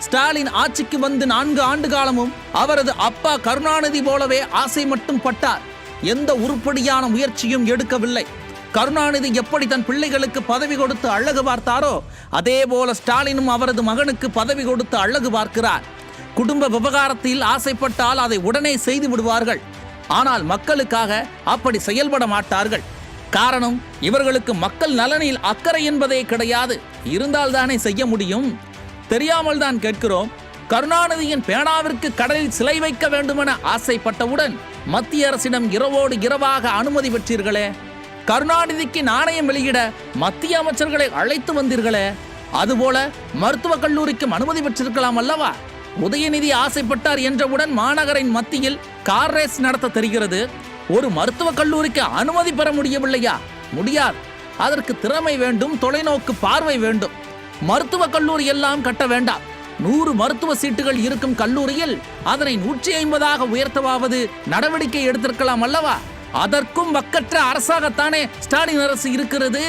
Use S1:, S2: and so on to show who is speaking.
S1: ஸ்டாலின் ஆட்சிக்கு வந்து 4 ஆண்டு காலமும் அவரது அப்பா கருணாநிதி போலவே ஆசை மட்டும் பட்டார். எந்த உருப்படியான முயற்சியும் எடுக்கவில்லை. கருணாநிதி எப்படி தன் பிள்ளைகளுக்கு பதவி கொடுத்து அழகு பார்த்தாரோ அதே போல ஸ்டாலினும் அவரது மகனுக்கு பதவி கொடுத்து அழகு பார்க்கிறார். குடும்ப விவகாரத்தில் ஆசைப்பட்டால் அதை உடனே செய்து விடுவார்கள். ஆனால் மக்களுக்காக அப்படி செயல்பட மாட்டார்கள். காரணம், இவர்களுக்கு மக்கள் நலனில் அக்கறை என்பதே கிடையாது. இருந்தால் தானே செய்ய முடியும். தெரியாமல் தான் கேட்கிறோம். கருணாநிதியின் பேனாவிற்கு கடலில் சிலை வைக்க வேண்டுமென ஆசைப்பட்டவுடன் மத்திய அரசிடம் இரவோடு இரவாக அனுமதி பெற்றீர்களே. கருணாநிதிக்கு நாணயம் வெளியிட மத்திய அமைச்சர்களை அழைத்து வந்தீர்களே. அதுபோல மருத்துவக் கல்லூரிக்கும் அனுமதி பெற்றிருக்கலாம் அல்லவா? உதயநிதி ஆசைப்பட்டார் என்றவுடன் மாநகரின் மத்தியில் கார் ரேஸ் நடத்த தெரிகிறது. ஒரு மருத்துவக் கல்லூரிக்கு அனுமதி பெற முடியவில்லையா? முடியாது. அதற்கு திறமை வேண்டும், தொலைநோக்கு பார்வை வேண்டும். மருத்துவக் கல்லூரி எல்லாம் கட்ட வேண்டாம். 100 மருத்துவ சீட்டுகள் இருக்கும் கல்லூரியில் அதனை 150ஆக உயர்த்தவாவது நடவடிக்கை எடுத்திருக்கலாம் அல்லவா? அதற்கும் வக்கற்ற அரசாகத்தானே ஸ்டாலின் அரசு இருக்கிறது.